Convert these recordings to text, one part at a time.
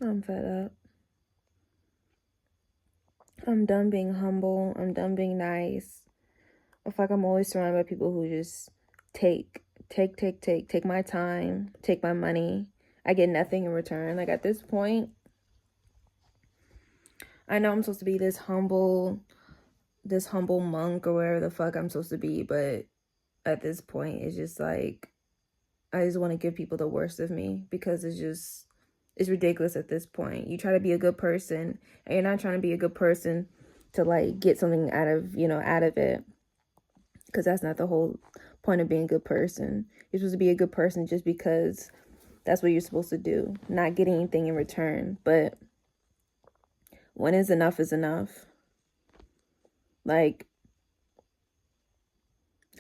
I'm fed up. I'm done being humble. I'm done being nice. I feel like I'm always surrounded by people who just take my time, take my money. I get nothing in return. Like, at this point, I know I'm supposed to be this humble monk or whatever the fuck I'm supposed to be, but at this point, it's just like, I just want to give people the worst of me, because it's ridiculous at this point. You try to be a good person, and you're not trying to be a good person to, like, get something out of it, because that's not the whole point of being a good person. You're supposed to be a good person just because that's what you're supposed to do, not getting anything in return. But when is enough is enough? Like,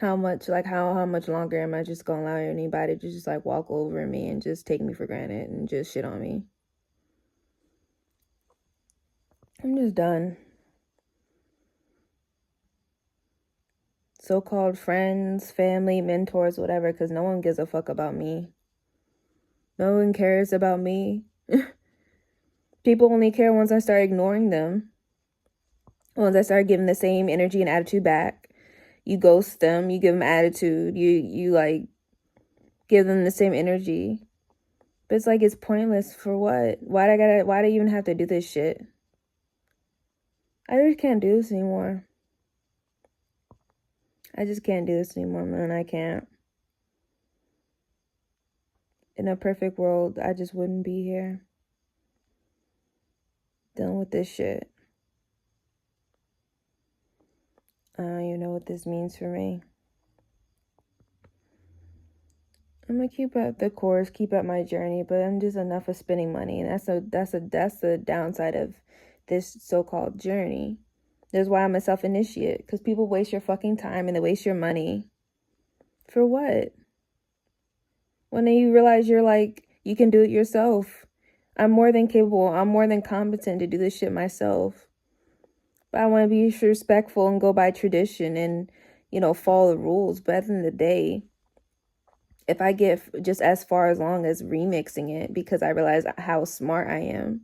how much longer am I just gonna allow anybody to just, like, walk over me and just take me for granted and just shit on me? I'm just done. So-called friends, family, mentors, whatever, because no one gives a fuck about me. No one cares about me. People only care once I start ignoring them. Once I start giving the same energy and attitude back. You ghost them, you give them attitude, you like give them the same energy. But it's like, it's pointless. For what? Why do I even have to do this shit? I just can't do this anymore. I just can't do this anymore, man. I can't. In a perfect world, I just wouldn't be here dealing with this shit. I don't even know what this means for me. I'm gonna keep up the course, keep up my journey, but I'm just enough of spending money, and that's the downside of this so-called journey. That's why I'm a self-initiate, because people waste your fucking time and they waste your money. For what? When you realize you're like, you can do it yourself. I'm more than capable. I'm more than competent to do this shit myself. But I want to be respectful and go by tradition and, follow the rules. But at the end of the day, if I get just as far as long as remixing it, because I realize how smart I am,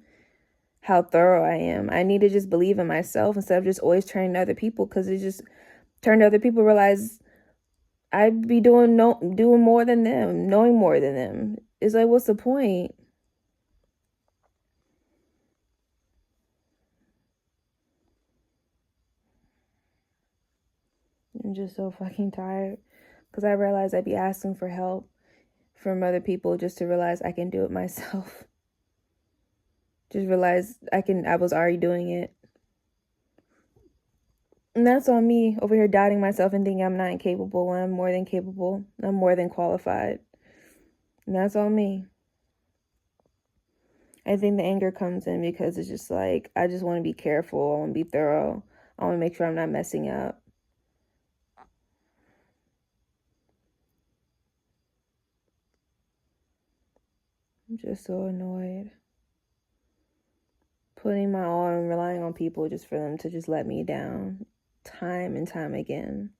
how thorough I am, I need to just believe in myself instead of just always turning to other people, because it just turned to other people, realize I'd be doing more than them, knowing more than them. It's like, what's the point? I'm just so fucking tired, because I realized I'd be asking for help from other people just to realize I can do it myself. Just realize I was already doing it. And that's on me, over here doubting myself and thinking I'm not incapable when I'm more than capable. I'm more than qualified. And that's on me. I think the anger comes in because it's just like, I just want to be careful. I want to be thorough. I want to make sure I'm not messing up. I'm just so annoyed. Putting my all and relying on people just for them to just let me down time and time again.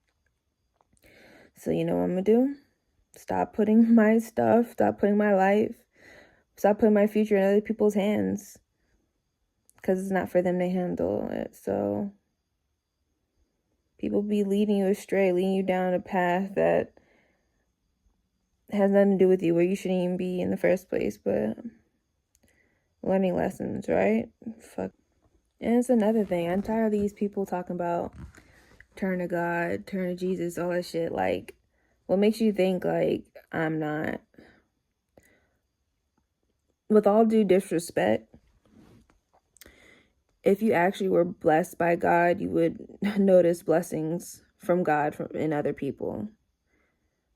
So you know what I'm going to do? Stop putting my stuff, stop putting my life, stop putting my future in other people's hands, because it's not for them to handle it. So people be leading you astray, leading you down a path that has nothing to do with you, where you shouldn't even be in the first place. But learning lessons, right? Fuck. And it's another thing. I'm tired of these people talking about turn to God, turn to Jesus, all that shit. Like, what makes you think, like, I'm not? With all due disrespect, if you actually were blessed by God, you would notice blessings from God in other people.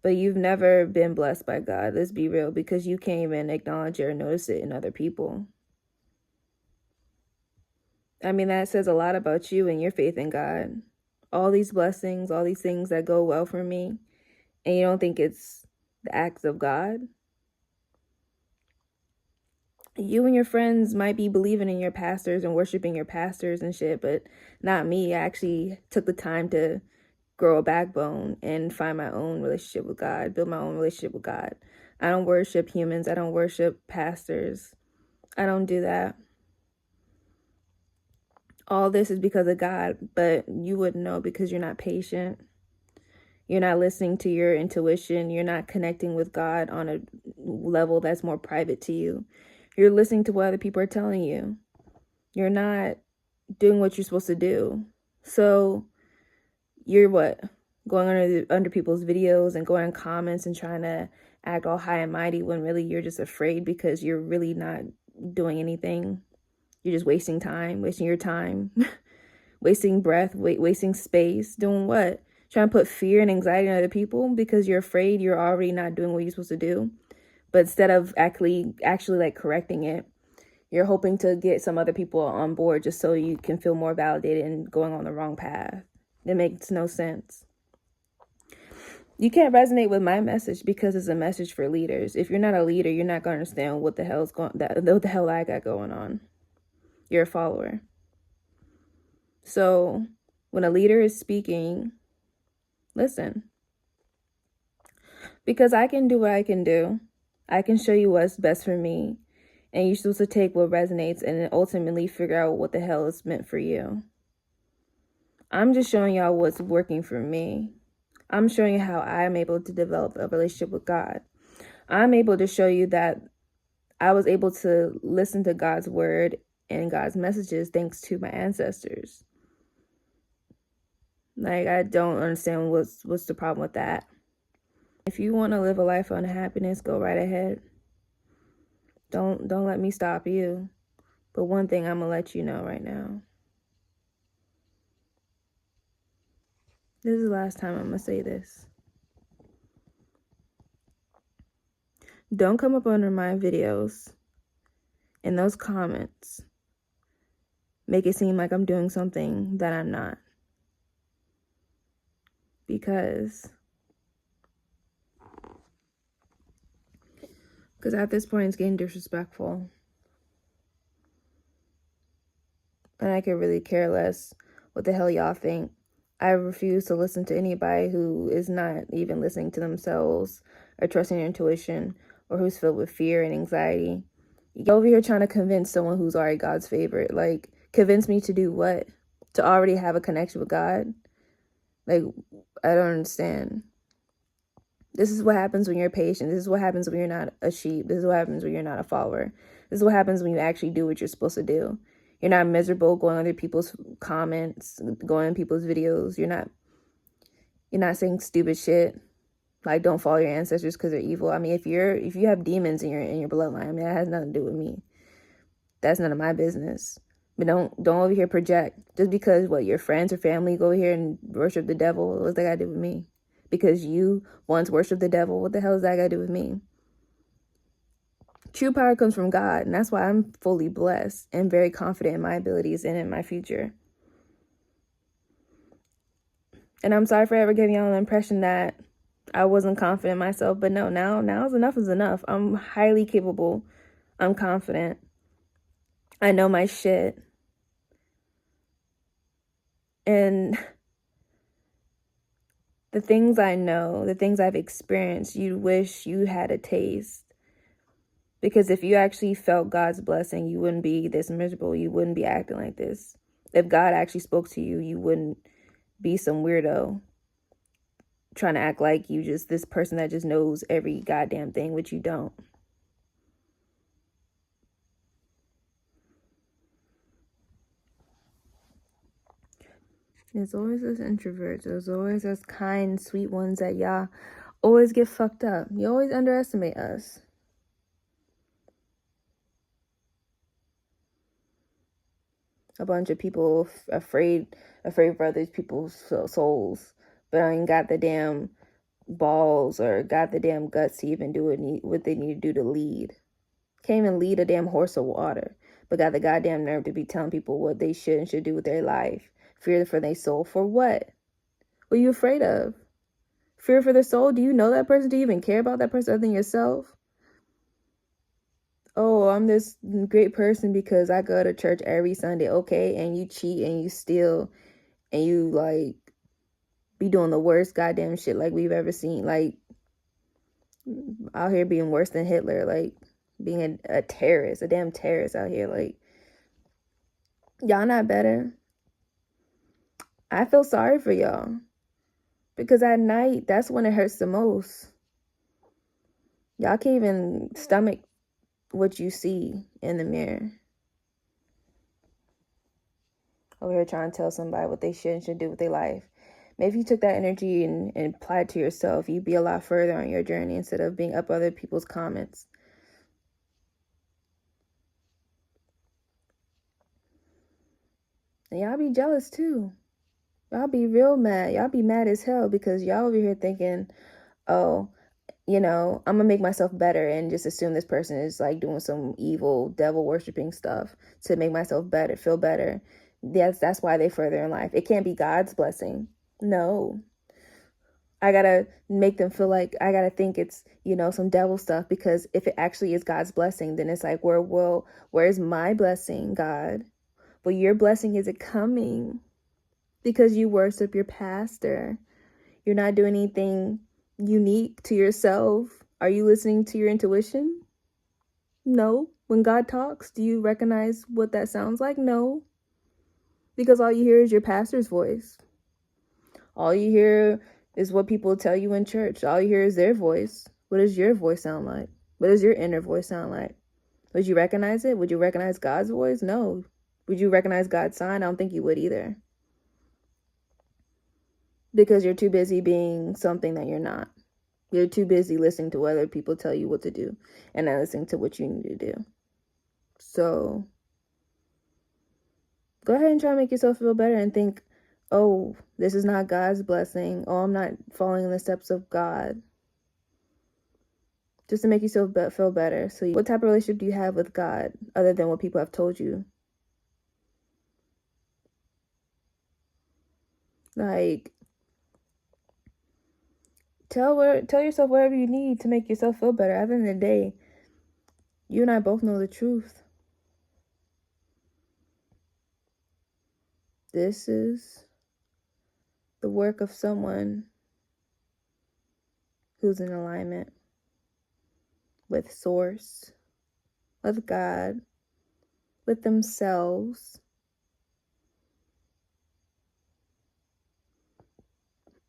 But you've never been blessed by God, let's be real, because you can't even acknowledge it or notice it in other people. I mean, that says a lot about you and your faith in God. All these blessings, all these things that go well for me, and you don't think it's the acts of God? You and your friends might be believing in your pastors and worshiping your pastors and shit, but not me. I actually took the time to grow a backbone and find my own relationship with God, build my own relationship with God. I don't worship humans. I don't worship pastors. I don't do that. All this is because of God, but you wouldn't know because you're not patient. You're not listening to your intuition. You're not connecting with God on a level that's more private to you. You're listening to what other people are telling you. You're not doing what you're supposed to do. So you're what? Going under people's videos and going in comments and trying to act all high and mighty when really you're just afraid because you're really not doing anything. You're just wasting time, wasting your time, wasting breath, wasting space. Doing what? Trying to put fear and anxiety in other people because you're afraid you're already not doing what you're supposed to do. But instead of actually like correcting it, you're hoping to get some other people on board just so you can feel more validated and going on the wrong path. It makes no sense. You can't resonate with my message because it's a message for leaders. If you're not a leader, you're not going to understand what the hell I got going on. You're a follower. So when a leader is speaking, listen. Because I can do what I can do. I can show you what's best for me. And you're supposed to take what resonates and then ultimately figure out what the hell is meant for you. I'm just showing y'all what's working for me. I'm showing you how I'm able to develop a relationship with God. I'm able to show you that I was able to listen to God's word and God's messages thanks to my ancestors. Like, I don't understand what's the problem with that. If you want to live a life of unhappiness, go right ahead. Don't let me stop you. But one thing I'm going to let you know right now. This is the last time I'm going to say this. Don't come up under my videos in those comments. Make it seem like I'm doing something that I'm not. Because at this point it's getting disrespectful. And I could really care less what the hell y'all think. I refuse to listen to anybody who is not even listening to themselves or trusting their intuition or who's filled with fear and anxiety. You go over here trying to convince someone who's already God's favorite. Like, convince me to do what? To already have a connection with God? Like, I don't understand. This is what happens when you're patient. This is what happens when you're not a sheep. This is what happens when you're not a follower. This is what happens when you actually do what you're supposed to do. You're not miserable going other people's comments, going on people's videos. You're not saying stupid shit. Like, don't follow your ancestors because they're evil. I mean, if you have demons in your bloodline, I mean, that has nothing to do with me. That's none of my business. But don't over here project. Just because your friends or family go here and worship the devil, what's that got to do with me? Because you once worshiped the devil, what the hell does that got to do with me? True power comes from God, and that's why I'm fully blessed and very confident in my abilities and in my future. And I'm sorry for ever giving y'all the impression that I wasn't confident in myself, but no, now is enough. I'm highly capable. I'm confident. I know my shit. And the things I know, the things I've experienced, you wish you had a taste. Because if you actually felt God's blessing, you wouldn't be this miserable. You wouldn't be acting like this. If God actually spoke to you, you wouldn't be some weirdo trying to act like you just this person that just knows every goddamn thing, which you don't. There's always those introverts. There's always those kind, sweet ones that y'all always get fucked up. You always underestimate us. A bunch of people afraid for other people's souls, but I ain't got the damn balls or got the damn guts to even do what they need to do to lead. Can't even lead a damn horse of water, but got the goddamn nerve to be telling people what they should and should do with their life. Fear for their soul. For what? What are you afraid of? Fear for their soul? Do you know that person? Do you even care about that person other than yourself? Oh, I'm this great person because I go to church every Sunday. Okay, and you cheat and you steal and you like be doing the worst goddamn shit like we've ever seen. Like out here being worse than Hitler. Like, being a terrorist, a damn terrorist out here. Like, y'all not better. I feel sorry for y'all. Because at night, that's when it hurts the most. Y'all can't even stomach what you see in the mirror. Over here trying to tell somebody what they should do with their life. Maybe if you took that energy and applied it to yourself, you'd be a lot further on your journey instead of being up other people's comments. And y'all be jealous too. Y'all be real mad. Y'all be mad as hell because y'all over here thinking, oh, I'm going to make myself better and just assume this person is like doing some evil devil worshiping stuff to make myself better, feel better. That's why they further in life. It can't be God's blessing. No. I got to make them feel like I got to think it's, some devil stuff, because if it actually is God's blessing, then it's like, where's my blessing, God? Well, your blessing isn't coming because you worship your pastor. You're not doing anything unique to yourself. Are you listening to your intuition? No. When God talks, do you recognize what that sounds like? No. Because all you hear is your pastor's voice. All you hear is what people tell you in church. All you hear is their voice. What does your voice sound like? What does your inner voice sound like? Would you recognize it? Would you recognize God's voice? No. Would you recognize God's sign? I don't think you would either. Because you're too busy being something that you're not. You're too busy listening to what other people tell you what to do and not listening to what you need to do. So go ahead and try to make yourself feel better and think, oh, this is not God's blessing. Oh, I'm not following in the steps of God. Just to make yourself feel better. So what type of relationship do you have with God other than what people have told you? Like, tell yourself whatever you need to make yourself feel better. At the end of the day, you and I both know the truth. This is the work of someone who's in alignment with Source, with God, with themselves.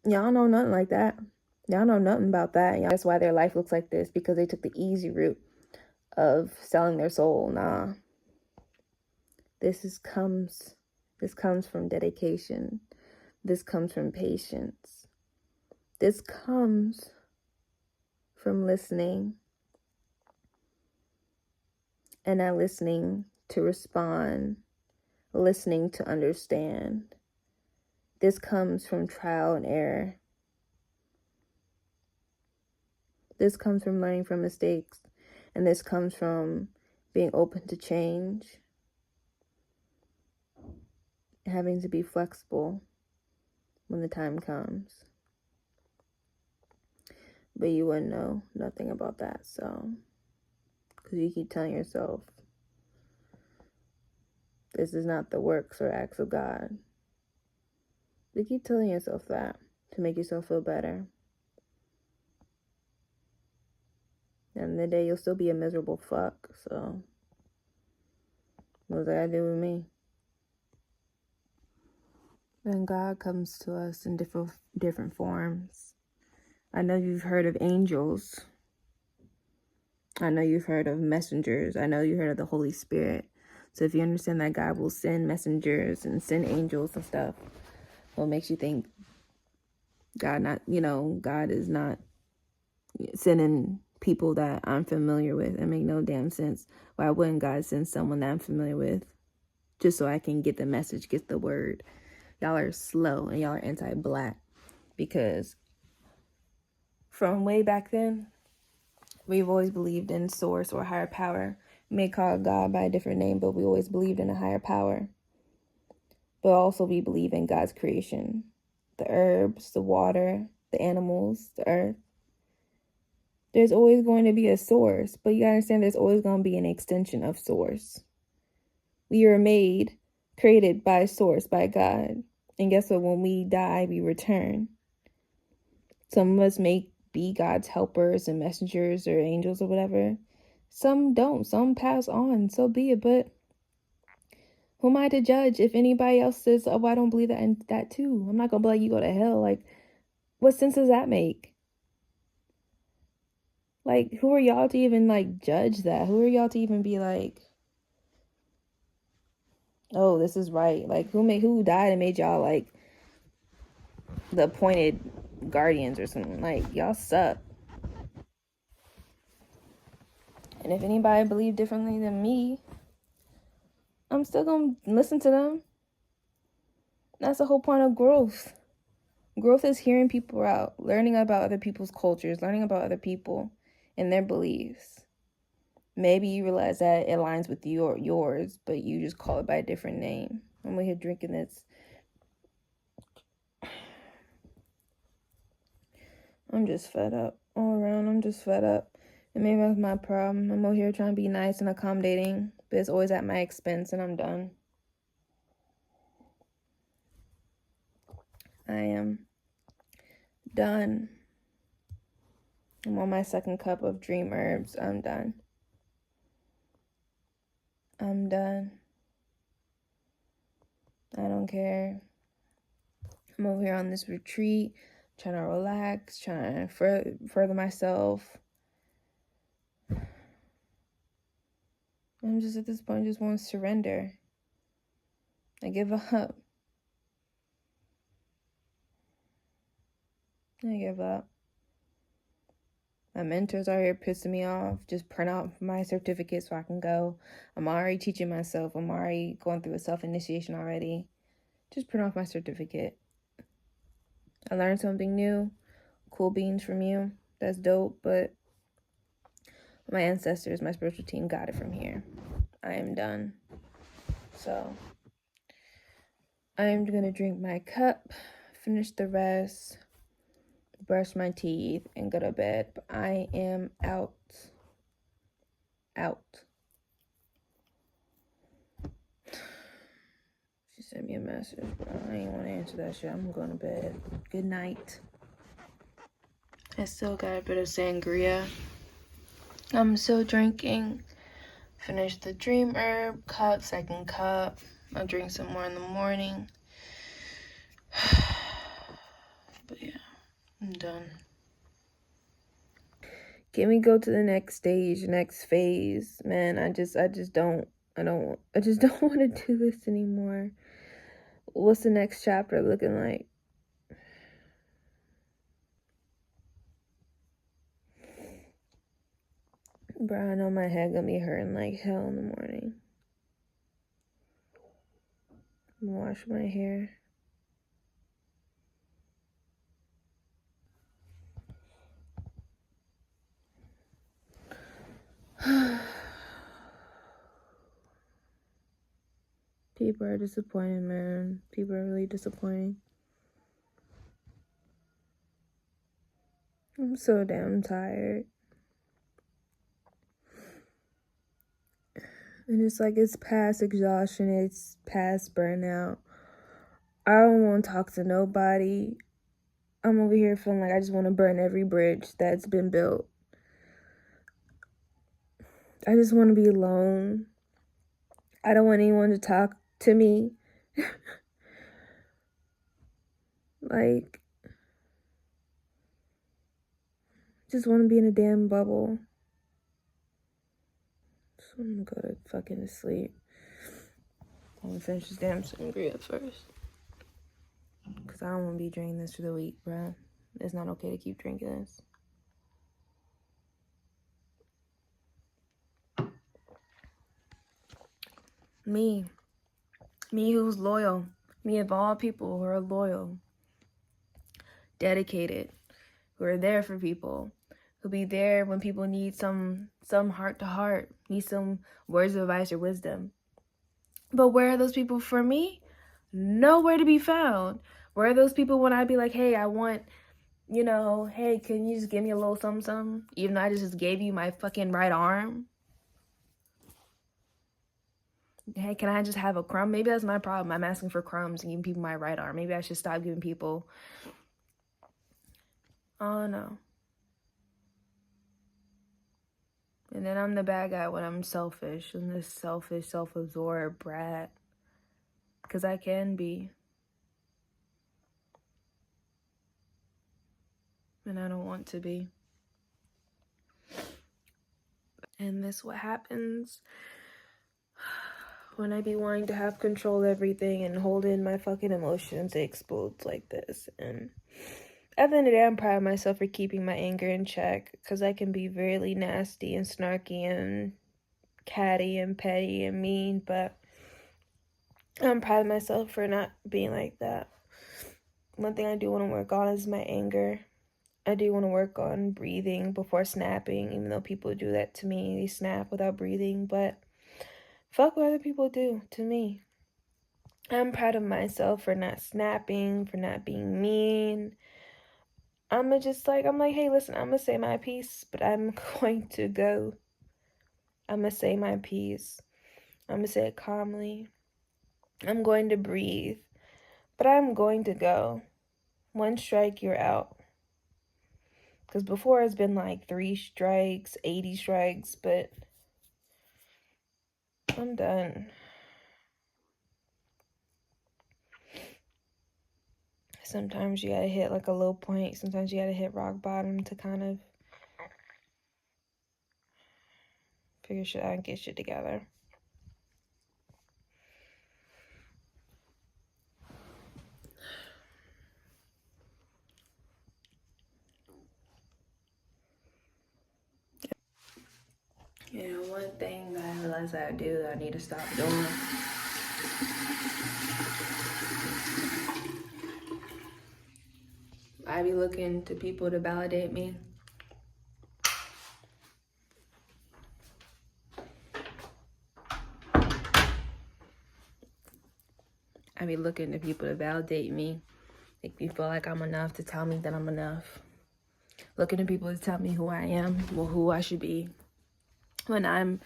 Y'all know nothing like that. Y'all know nothing about that. That's why their life looks like this, because they took the easy route of selling their soul. Nah. This comes from dedication. This comes from patience. This comes from listening and not listening to respond, listening to understand. This comes from trial and error. This comes from learning from mistakes. And this comes from being open to change, having to be flexible when the time comes. But you wouldn't know nothing about that, so, because you keep telling yourself, this is not the works or acts of God. You keep telling yourself that to make yourself feel better. And the day you'll still be a miserable fuck, so what's that got to do with me? Then God comes to us in different forms. I know you've heard of angels. I know you've heard of messengers. I know you heard of the Holy Spirit. So if you understand that God will send messengers and send angels and stuff, what makes you think God is not sending people that I'm familiar with? It make no damn sense. Why wouldn't God send someone that I'm familiar with just so I can get the message, get the word? Y'all are slow and y'all are anti-black, because from way back then, we've always believed in Source or higher power. We may call it God by a different name, but we always believed in a higher power. But also we believe in God's creation. The herbs, the water, the animals, the earth. There's always going to be a source, but you gotta understand there's always going to be an extension of Source. We are created by Source, by God. And guess what? When we die, we return. Some of us may be God's helpers and messengers or angels or whatever. Some don't. Some pass on. So be it. But who am I to judge if anybody else says, oh, I don't believe that and that too? I'm not going to be like, you go to hell. Like, what sense does that make? Like, who are y'all to even, like, judge that? Who are y'all to even be like, oh, this is right? Like, who died and made y'all, like, the appointed guardians or something? Like, y'all suck. And if anybody believe differently than me, I'm still going to listen to them. That's the whole point of growth. Growth is hearing people out, learning about other people's cultures, learning about other people and their beliefs. Maybe you realize that it aligns with yours, but you just call it by a different name. I'm over here drinking this. I'm just fed up. All around, I'm just fed up. And maybe that's my problem. I'm over here trying to be nice and accommodating, but it's always at my expense, and I'm done. I am done. I'm on my second cup of dream herbs. I'm done. I'm done. I don't care. I'm over here on this retreat, trying to relax, trying to further myself. I'm just at this point, just want to surrender. I give up. I give up. My mentors are here pissing me off. Just print out my certificate so I can go. I'm already teaching myself. I'm already going through a self-initiation already. Just print off my certificate. I learned something new. Cool beans from you. That's dope, but my ancestors, my spiritual team got it from here. I am done. So I am going to drink my cup, finish the rest, brush my teeth, and go to bed. But I am out. Out. She sent me a message, but I ain't want to answer that shit. I'm going to bed. Good night. I still got a bit of sangria. I'm still drinking. Finished the dream herb cup, second cup. I'll drink some more in the morning. But yeah, I'm done. Can we go to the next stage, next phase? Man, I just don't want to do this anymore. What's the next chapter looking like? Bro, I know my head gonna be hurting like hell in the morning. I'm gonna wash my hair. People are disappointed, man. People are really disappointing. I'm so damn tired. And it's like, it's past exhaustion. It's past burnout. I don't want to talk to nobody. I'm over here feeling like I just want to burn every bridge that's been built. I just want to be alone. I don't want anyone to talk to me. Like, just want to be in a damn bubble. So I'm gonna go to fucking sleep. I'm gonna finish this damn sangria first. Because I don't want to be drinking this for the week, bro. It's not okay to keep drinking this. Me who's loyal. Me of all people who are loyal. Dedicated. Who are there for people. Who'll be there when people need some heart to heart. Need some words of advice or wisdom. But where are those people for me? Nowhere to be found. Where are those people when I be like, hey, I want, hey, can you just give me a little something? Even though I just gave you my fucking right arm. Hey, can I just have a crumb? Maybe that's my problem. I'm asking for crumbs and giving people my right arm. Maybe I should stop giving people. Oh, no. And then I'm the bad guy when I'm selfish and this selfish, self-absorbed brat. Because I can be. And I don't want to be. And this what happens when I be wanting to have control of everything and hold in my fucking emotions. It explodes like this. And at the end of the day, I'm proud of myself for keeping my anger in check. Because I can be really nasty and snarky and catty and petty and mean. But I'm proud of myself for not being like that. One thing I do want to work on is my anger. I do want to work on breathing before snapping, even though people do that to me. They snap without breathing, but fuck what other people do to me. I'm proud of myself for not snapping, for not being mean. I'm like, hey, listen, I'm gonna say my piece, but I'm going to go. I'm gonna say my piece. I'm gonna say it calmly. I'm going to breathe, but I'm going to go. One strike, you're out. Because before it's been like 3 strikes, 80 strikes, but I'm done. Sometimes you gotta hit like a low point. Sometimes you gotta hit rock bottom to kind of figure shit out and get shit together. You know, one thing that I realize I do that I need to stop doing. I be looking to people to validate me. I be looking to people to validate me. Make me feel like I'm enough, to tell me that I'm enough. Looking to people to tell me who I am, well, who I should be. When I'm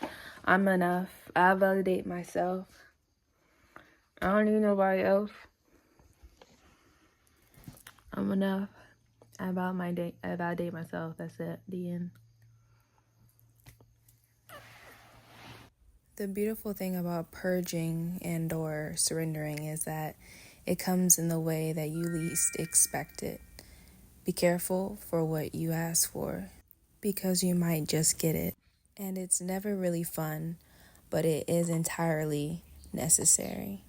enough. I validate myself. I don't need nobody else. I'm enough. I validate myself. That's it. The end. The beautiful thing about purging and or surrendering is that it comes in the way that you least expect it. Be careful for what you ask for, because you might just get it. And it's never really fun, but it is entirely necessary.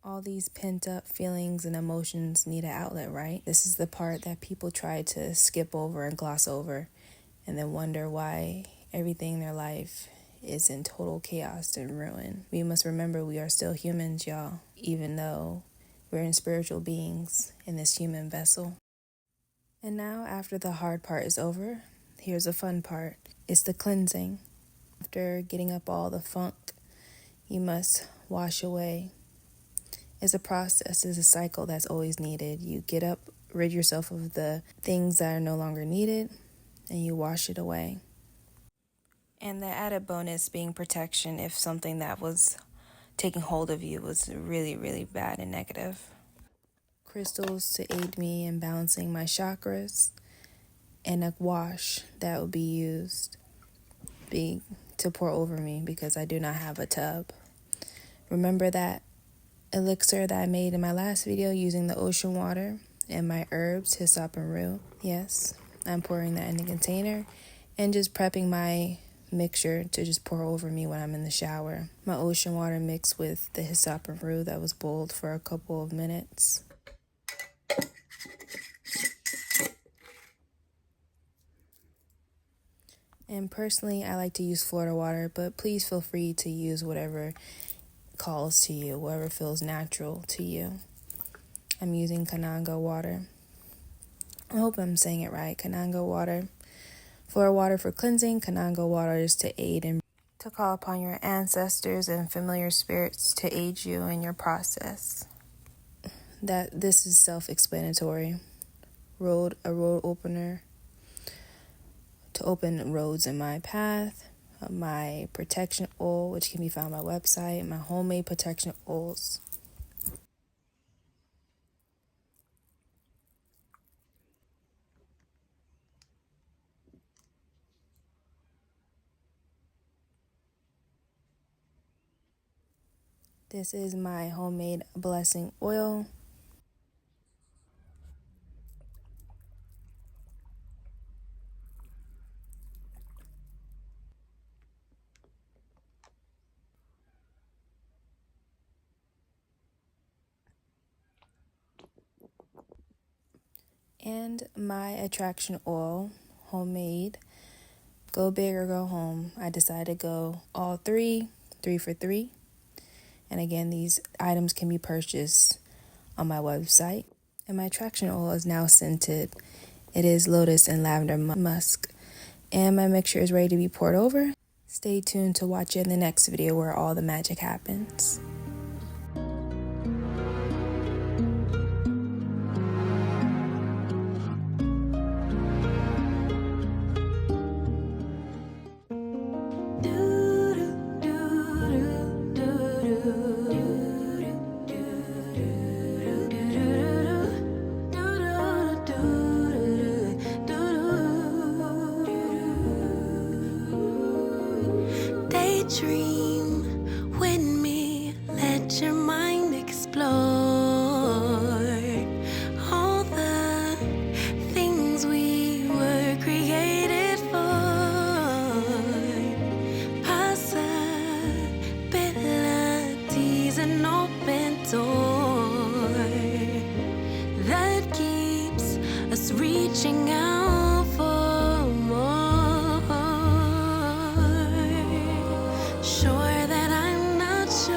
All these pent up feelings and emotions need an outlet, right? This is the part that people try to skip over and gloss over, and then wonder why everything in their life is in total chaos and ruin. We must remember we are still humans, y'all, even though we're in spiritual beings in this human vessel. And now, after the hard part is over, here's the fun part. It's the cleansing. After getting up all the funk, you must wash away. It's a process, it's a cycle that's always needed. You get up, rid yourself of the things that are no longer needed, and you wash it away. And the added bonus being protection if something that was taking hold of you was really, really bad and negative. Crystals to aid me in balancing my chakras, and a wash that would be used to pour over me because I do not have a tub. Remember that elixir that I made in my last video using the ocean water and my herbs, hyssop and rue? Yes, I'm pouring that in a container and just prepping my mixture to just pour over me when I'm in the shower. My ocean water mixed with the hyssop and rue that was boiled for a couple of minutes. And personally, I like to use Florida water, but please feel free to use whatever calls to you, whatever feels natural to you. I'm using Kananga water. I hope I'm saying it right. Kananga water. Florida water for cleansing, Kananga water is to aid and to call upon your ancestors and familiar spirits to aid you in your process. That this is self-explanatory. A road opener to open roads in my path. My protection oil, which can be found on my website. My homemade protection oils. This is my homemade blessing oil. And my attraction oil, homemade. Go big or go home. I decided to go all three for three. And again, these items can be purchased on my website. And my attraction oil is now scented. It is lotus and lavender musk. And my mixture is ready to be poured over. Stay tuned to watch it in the next video where all the magic happens. Dream with me, let your mind explore all the things we were created for. Possibilities, an open door that keeps us reaching out for more. Sure that I'm not sure,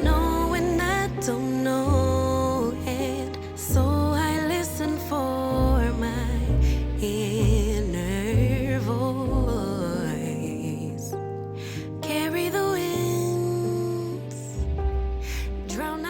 knowing I don't know it, so I listen for my inner voice. Carry the winds, drown